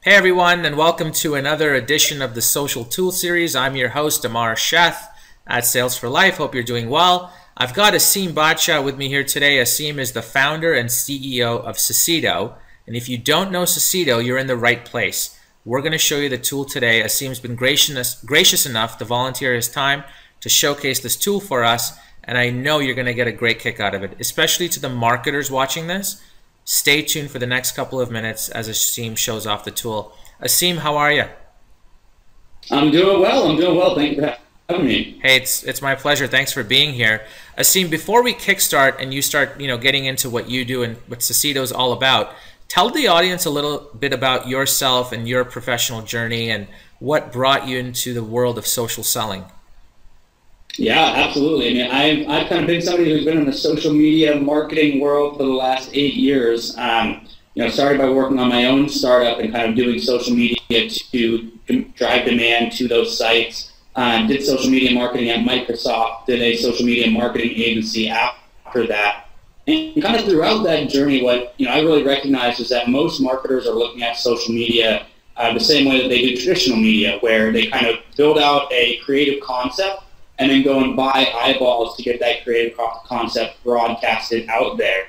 Hey everyone, and welcome to another edition of the Social Tool Series. I'm your host, Amar Sheth at Sales for Life. Hope you're doing well. I've got Aseem Badshah with me here today. Aseem is the founder and CEO of Socedo. And if you don't know Socedo, you're in the right place. We're going to show you the tool today. Aseem's been gracious enough to volunteer his time to showcase this tool for us. And I know you're going to get a great kick out of it, especially to the marketers watching this. Stay tuned for the next couple of minutes as Aseem shows off the tool. Aseem, how are you? I'm doing well. Thank you for having me. Hey, it's my pleasure. Thanks for being here. Aseem, before we kickstart and you start, getting into what you do and what Socedo is all about, tell the audience a little bit about yourself and your professional journey and what brought you into the world of social selling. Yeah, absolutely. I mean, I've kind of been somebody who's been in the social media marketing world for the last 8 years. Started by working on my own startup and kind of doing social media to drive demand to those sites. Did social media marketing at Microsoft, did a social media marketing agency after that. And kind of throughout that journey, what I really recognized is that most marketers are looking at social media the same way that they do traditional media, where they kind of build out a creative concept and then go and buy eyeballs to get that creative concept broadcasted out there.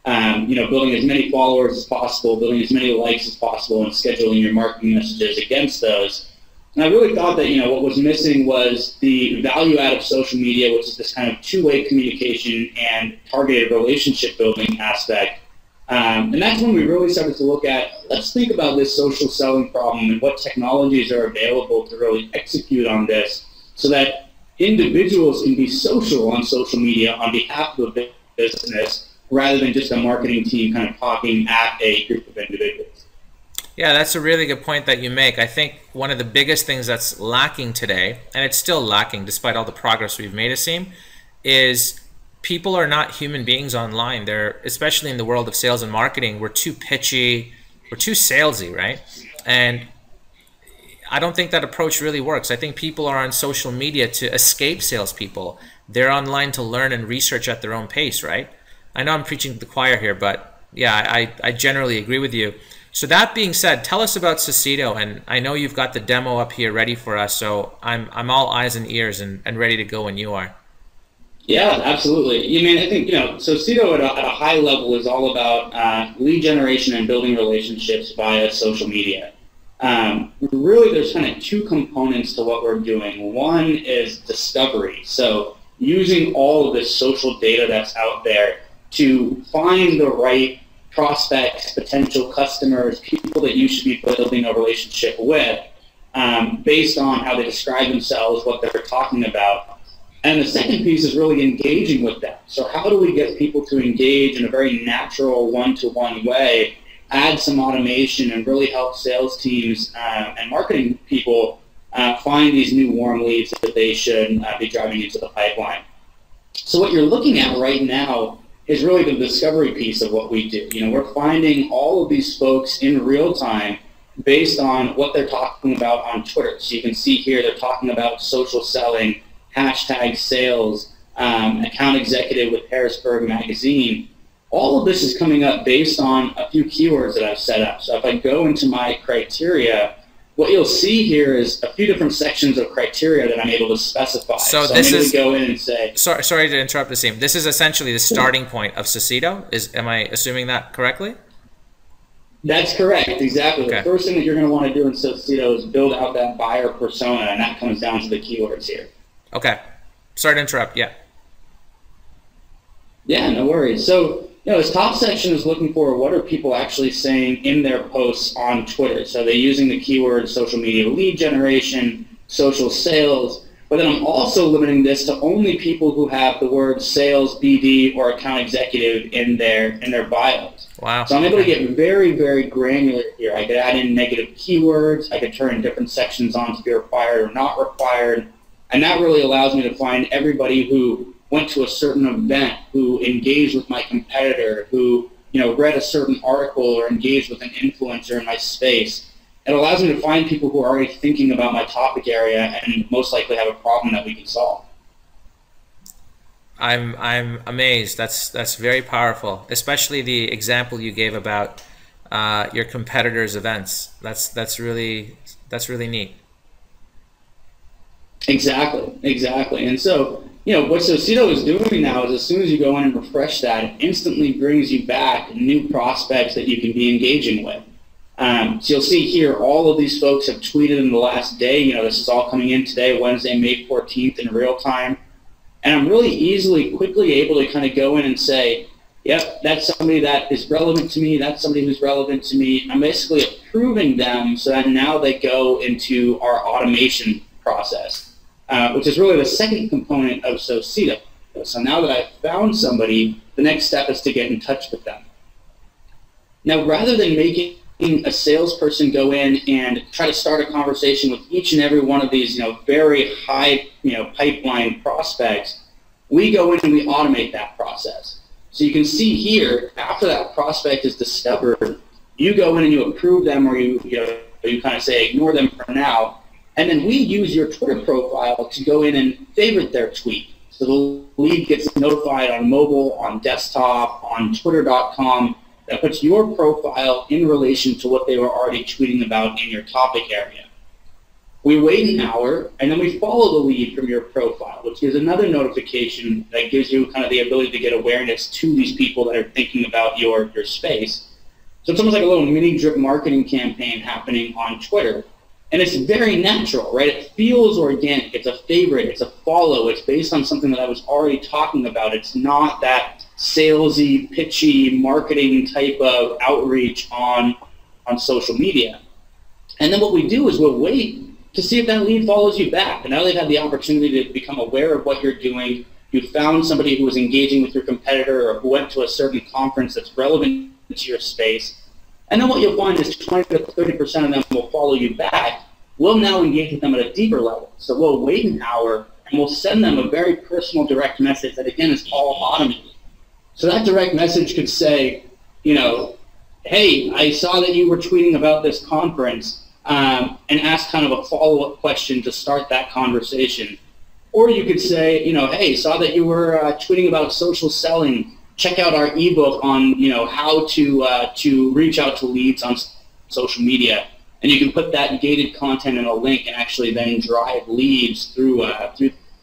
Building as many followers as possible, building as many likes as possible, and scheduling your marketing messages against those. And I really thought that, what was missing was the value add of social media, which is this kind of two-way communication and targeted relationship building aspect. And that's when we really started to look at, let's think about this social selling problem and what technologies are available to really execute on this so that individuals can be social on social media on behalf of a business rather than just a marketing team kind of talking at a group of individuals. Yeah, that's a really good point that you make. I think one of the biggest things that's lacking today, and it's still lacking despite all the progress we've made, Aseem, is people are not human beings online. They're, especially in the world of sales and marketing, we're too pitchy, we're too salesy, right? And I don't think that approach really works. I think people are on social media to escape salespeople. They're online to learn and research at their own pace, right? I know I'm preaching to the choir here, but yeah, I generally agree with you. So that being said, tell us about Socedo, and I know you've got the demo up here ready for us, so I'm all eyes and ears and ready to go when you are. Yeah, absolutely. I think, Socedo at a high level is all about lead generation and building relationships via social media. Really, there's kind of two components to what we're doing. One is discovery. So using all of this social data that's out there to find the right prospects, potential customers, people that you should be building a relationship with based on how they describe themselves, what they're talking about. And the second piece is really engaging with them. So how do we get people to engage in a very natural one-to-one way, add some automation, and really help sales teams and marketing people find these new warm leads that they should be driving into the pipeline. So what you're looking at right now is really the discovery piece of what we do. We're finding all of these folks in real time based on what they're talking about on Twitter. So you can see here they're talking about social selling, hashtag sales, account executive with Harrisburg Magazine. All of this is coming up based on a few keywords that I've set up. So if I go into my criteria, what you'll see here is a few different sections of criteria that I'm able to specify. So this is, go in and say, sorry to interrupt, Aseem. This is essentially the starting point of Socedo. Am I assuming that correctly? That's correct, exactly. Okay. The first thing that you're going to want to do in Socedo is build out that buyer persona, and that comes down to the keywords here. Okay. Sorry to interrupt, yeah. Yeah, no worries. So, this top section is looking for what are people actually saying in their posts on Twitter. So they're using the keywords social media lead generation, social sales, but then I'm also limiting this to only people who have the word sales, BD, or account executive in their bios. Wow. So I'm able to get very, very granular here. I could add in negative keywords. I could turn different sections on to be required or not required. And that really allows me to find everybody who went to a certain event, who engaged with my competitor, who read a certain article or engaged with an influencer in my space. It allows me to find people who are already thinking about my topic area and most likely have a problem that we can solve. I'm amazed. That's very powerful, especially the example you gave about your competitors' events. That's really neat. Exactly. And so, what Socedo is doing now is as soon as you go in and refresh that, it instantly brings you back new prospects that you can be engaging with. So you'll see here, all of these folks have tweeted in the last day. This is all coming in today, Wednesday, May 14th, in real time. And I'm really quickly able to kind of go in and say, yep, that's somebody that is relevant to me. That's somebody who's relevant to me. I'm basically approving them so that now they go into our automation process, which is really the second component of Socedo. So now that I've found somebody, the next step is to get in touch with them. Now, rather than making a salesperson go in and try to start a conversation with each and every one of these, very high, pipeline prospects, we go in and we automate that process. So you can see here, after that prospect is discovered, you go in and you approve them, or you kind of say ignore them for now, and then we use your Twitter profile to go in and favorite their tweet. So the lead gets notified on mobile, on desktop, on twitter.com. That puts your profile in relation to what they were already tweeting about in your topic area. We wait an hour, and then we follow the lead from your profile, which is another notification that gives you kind of the ability to get awareness to these people that are thinking about your space. So it's almost like a little mini drip marketing campaign happening on Twitter. And it's very natural, right? It feels organic. It's a favorite. It's a follow. It's based on something that I was already talking about. It's not that salesy, pitchy, marketing type of outreach on social media. And then what we do is we'll wait to see if that lead follows you back. And now they've had the opportunity to become aware of what you're doing. You found somebody who was engaging with your competitor or who went to a certain conference that's relevant to your space. And then what you'll find is 20 to 30% of them will follow you back. We'll now engage with them at a deeper level. So we'll wait an hour and we'll send them a very personal direct message that, again, is all automated. So that direct message could say, hey, I saw that you were tweeting about this conference, and ask kind of a follow-up question to start that conversation. Or you could say, hey, saw that you were tweeting about social selling. Check out our ebook on, how to reach out to leads on social media. And you can put that gated content in a link and actually then drive leads through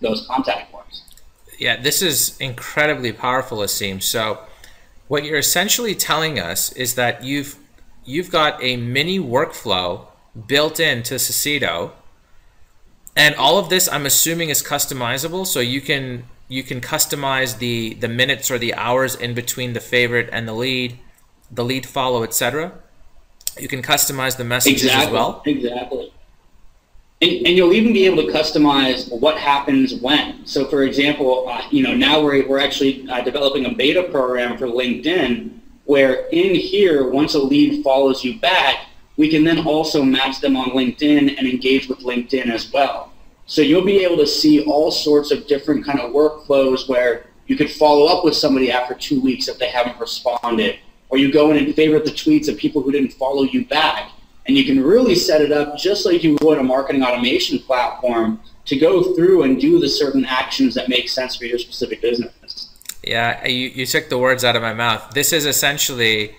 those contact forms. Yeah, this is incredibly powerful, Aseem. So what you're essentially telling us is that you've got a mini workflow built into Socedo, and all of this, I'm assuming, is customizable. So you can customize the minutes or the hours in between the favorite and the lead follow, etc. You can customize the messages as well. Exactly. And you'll even be able to customize what happens when. So, for example, now we're actually developing a beta program for LinkedIn, where in here, once a lead follows you back, we can then also match them on LinkedIn and engage with LinkedIn as well. So you'll be able to see all sorts of different kind of workflows where you could follow up with somebody after 2 weeks if they haven't responded, or you go in and favorite the tweets of people who didn't follow you back. And you can really set it up just like you would a marketing automation platform to go through and do the certain actions that make sense for your specific business. Yeah, you took the words out of my mouth. This is essentially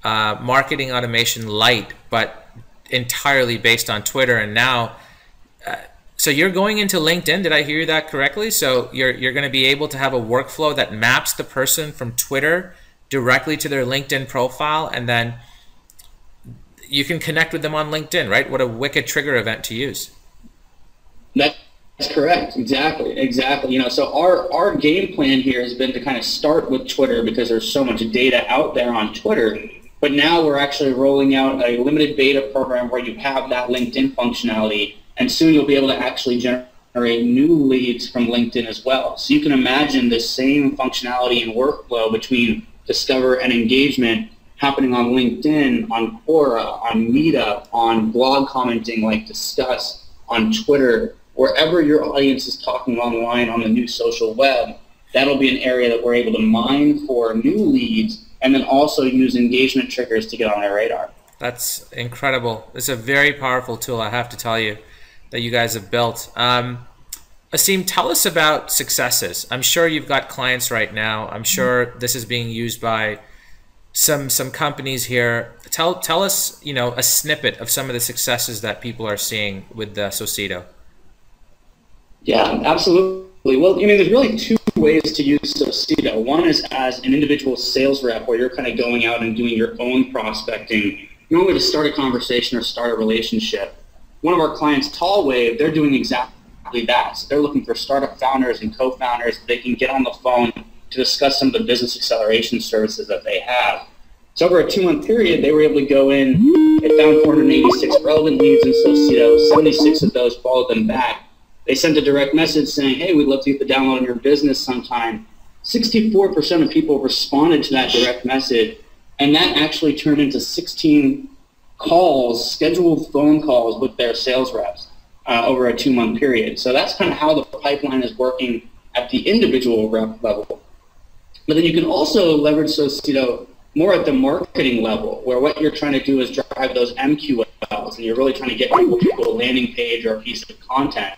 marketing automation light, but entirely based on Twitter. And now, so you're going into LinkedIn. Did I hear that correctly? So you're going to be able to have a workflow that maps the person from Twitter directly to their LinkedIn profile, and then you can connect with them on LinkedIn, right? What a wicked trigger event to use. That's correct. Exactly. So our game plan here has been to kind of start with Twitter because there's so much data out there on Twitter. But now we're actually rolling out a limited beta program where you have that LinkedIn functionality, and soon you'll be able to actually generate new leads from LinkedIn as well. So you can imagine the same functionality and workflow between discover and engagement happening on LinkedIn, on Quora, on Meetup, on blog commenting like Discuss, on Twitter, wherever your audience is talking online on the new social web. That'll be an area that we're able to mine for new leads and then also use engagement triggers to get on their radar. That's incredible. It's a very powerful tool, I have to tell you, that you guys have built. Aseem, tell us about successes. I'm sure you've got clients right now. I'm sure this is being used by some companies here. Tell us, you know, a snippet of some of the successes that people are seeing with the Socedo. Yeah, absolutely. Well, I mean, there's really two ways to use Socedo. One is as an individual sales rep, where you're kind of going out and doing your own prospecting, normally to start a conversation or start a relationship. One of our clients, Tallwave, they're doing exactly that. So they're looking for startup founders and co-founders. They can get on the phone to discuss some of the business acceleration services that they have. So over a 2-month period, they were able to go in and found 486 relevant leads in Socedo. 76 of those followed them back. They sent a direct message saying, hey, we'd love to get the download in your business sometime. 64% of people responded to that direct message, and that actually turned into 16 calls, scheduled phone calls with their sales reps over a 2-month period. So that's kind of how the pipeline is working at the individual rep level. But then you can also leverage Socedo more at the marketing level, where what you're trying to do is drive those MQLs, and you're really trying to get people to a landing page or a piece of content.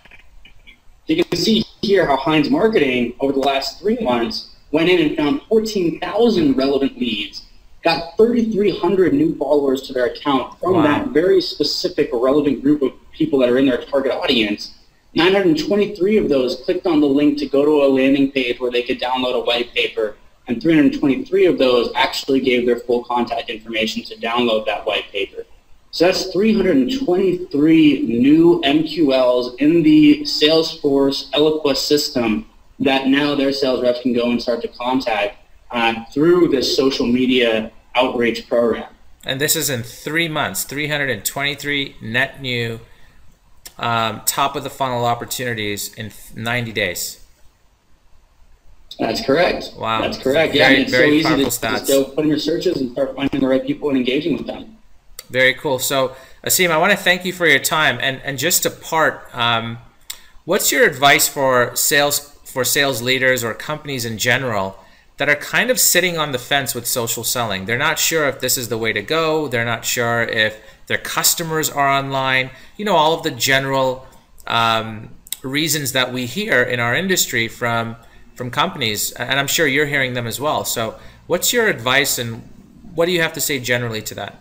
You can see here how Heinz Marketing, over the last 3 months, went in and found 14,000 relevant leads, got 3,300 new followers to their account from that very specific relevant group of people that are in their target audience. 923 of those clicked on the link to go to a landing page where they could download a white paper, and 323 of those actually gave their full contact information to download that white paper. So that's 323 new MQLs in the Salesforce Eloqua system that now their sales reps can go and start to contact through this social media outreach program. And this is in 3 months, 323 net new top of the funnel opportunities in 90 days. That's correct. Wow. That's correct. Very, yeah, it's very so easy to stats. just go put in your searches and start finding the right people and engaging with them. Very cool. So, Aseem, I want to thank you for your time. And just to part, what's your advice for sales leaders or companies in general that are kind of sitting on the fence with social selling? They're not sure if this is the way to go. They're not sure if their customers are online. You know, all of the general reasons that we hear in our industry from companies, and I'm sure you're hearing them as well. So what's your advice, and what do you have to say generally to that?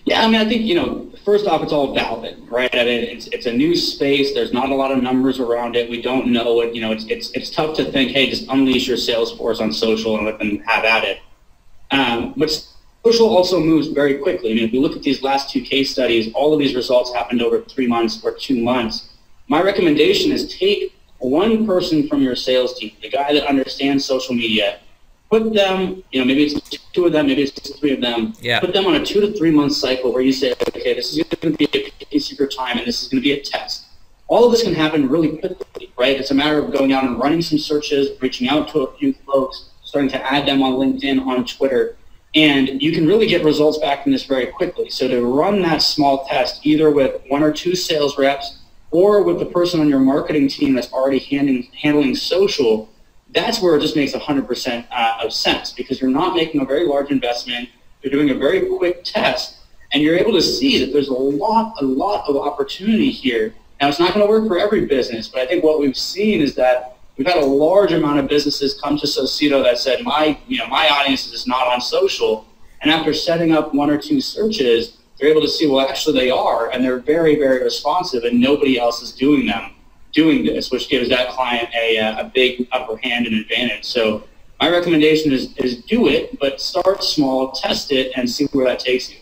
Yeah, I mean, I think, you know, first off, it's all valid, right? I mean, it's a new space. There's not a lot of numbers around it. We don't know it. You know, it's tough to think, hey, just unleash your sales force on social and let them have at it. But social also moves very quickly. I mean, if you look at these last 2 case studies, all of these results happened over 3 months or 2 months. My recommendation is take one person from your sales team, the guy that understands social media, put them, you know, maybe it's 2 of them, maybe it's 3 of them, put them on a 2 to 3 month cycle where you say, okay, this is going to be a piece of your time and this is going to be a test. All of this can happen really quickly, right? It's a matter of going out and running some searches, reaching out to a few folks, starting to add them on LinkedIn, on Twitter, and you can really get results back from this very quickly. So to run that small test, either with 1 or 2 sales reps or with the person on your marketing team that's already handling social, that's where it just makes 100% of sense, because you're not making a very large investment. You're doing a very quick test, and you're able to see that there's a lot of opportunity here. Now, it's not going to work for every business, but I think what we've seen is that we've had a large amount of businesses come to Socedo that said, my audience is just not on social. And after setting up 1 or 2 searches, they're able to see, well, actually they are, and they're very, very responsive, and nobody else is doing this, which gives that client a big upper hand and advantage. So my recommendation is do it, but start small, test it, and see where that takes you.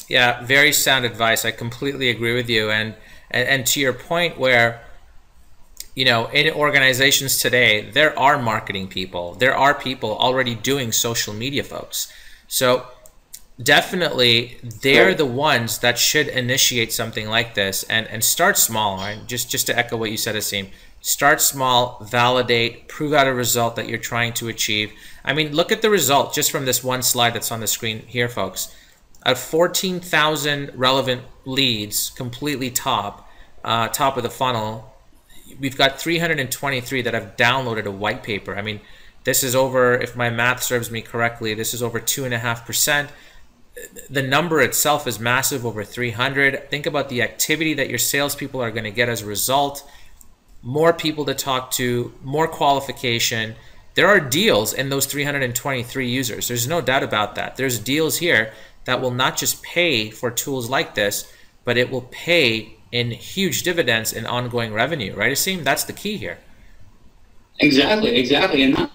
Yeah, very sound advice. I completely agree with you. And to your point where, you know, in organizations today, there are marketing people. There are people already doing social media, folks. So definitely they're the ones that should initiate something like this and start small, right? Just to echo what you said, Aseem. Start small, validate, prove out a result that you're trying to achieve. I mean, look at the result just from this one slide that's on the screen here, folks. At 14,000 relevant leads, completely top of the funnel, we've got 323 that have downloaded a white paper. I mean, this is over, if my math serves me correctly, this is over 2.5%. The number itself is massive, over 300. Think about the activity that your salespeople are going to get as a result. More people to talk to, more qualification. there are deals in those 323 users. There's no doubt about that. There's deals here that will not just pay for tools like this, but it will pay in huge dividends in ongoing revenue, right, Aseem? That's the key here. Exactly. And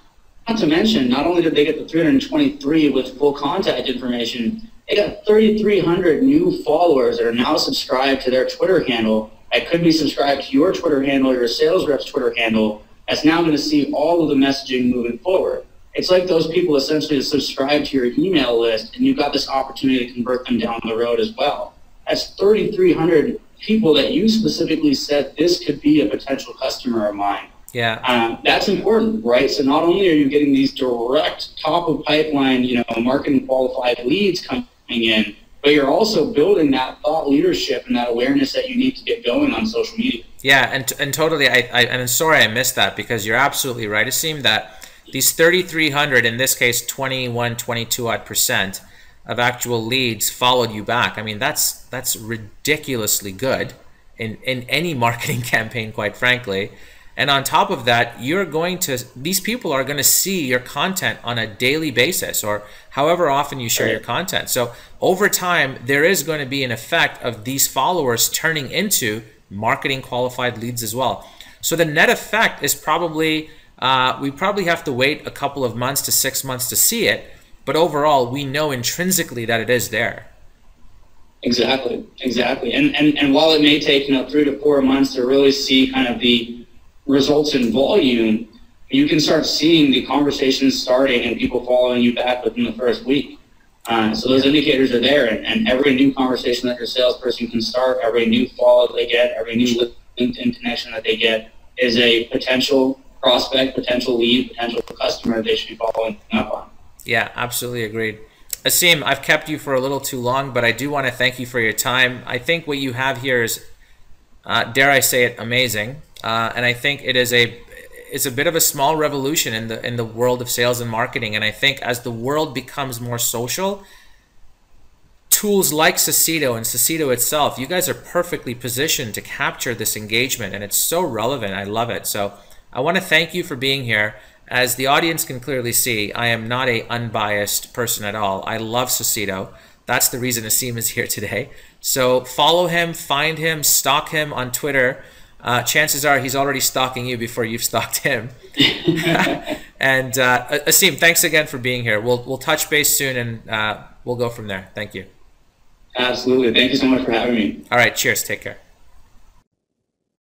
not to mention, not only did they get the 323 with full contact information, they got 3,300 new followers that are now subscribed to their Twitter handle. That could be subscribed to your Twitter handle, your sales rep's Twitter handle. That's now going to see all of the messaging moving forward. It's like those people essentially subscribe to your email list, and you've got this opportunity to convert them down the road as well. That's 3,300 people that you specifically said this could be a potential customer of mine. Yeah. That's important, right? So not only are you getting these direct top of pipeline, marketing qualified leads coming in, but you're also building that thought leadership and that awareness that you need to get going on social media. Yeah, and totally, I'm sorry I missed that, because you're absolutely right, Aseem, that these 3,300, in this case 21, 22 odd percent of actual leads followed you back. I mean, that's ridiculously good in any marketing campaign, quite frankly. And on top of that, these people are going to see your content on a daily basis, or however often you share your content. So over time, there is going to be an effect of these followers turning into marketing qualified leads as well. So the net effect is probably, we probably have to wait a couple of months to 6 months to see it, but overall, we know intrinsically that it is there. Exactly. And while it may take 3 to 4 months to really see kind of the results in volume, you can start seeing the conversations starting and people following you back within the first week. So those indicators are there, and every new conversation that your salesperson can start, every new follow they get, every new LinkedIn connection that they get is a potential prospect, potential lead, potential customer they should be following up on. Yeah, absolutely agreed. Aseem, I've kept you for a little too long, but I do want to thank you for your time. I think what you have here is, dare I say it, amazing. And I think it's a bit of a small revolution in the world of sales and marketing. And I think as the world becomes more social, tools like Socedo and Socedo itself, you guys are perfectly positioned to capture this engagement, and it's so relevant. I love it. So I want to thank you for being here. As the audience can clearly see, I am not an unbiased person at all. I love Socedo. That's the reason Aseem is here today. So follow him, find him, stalk him on Twitter. Chances are he's already stalking you before you've stalked him. And Aseem, thanks again for being here. We'll touch base soon, and we'll go from there. Thank you. Absolutely. Thank you so much for having me. All right. Cheers. Take care.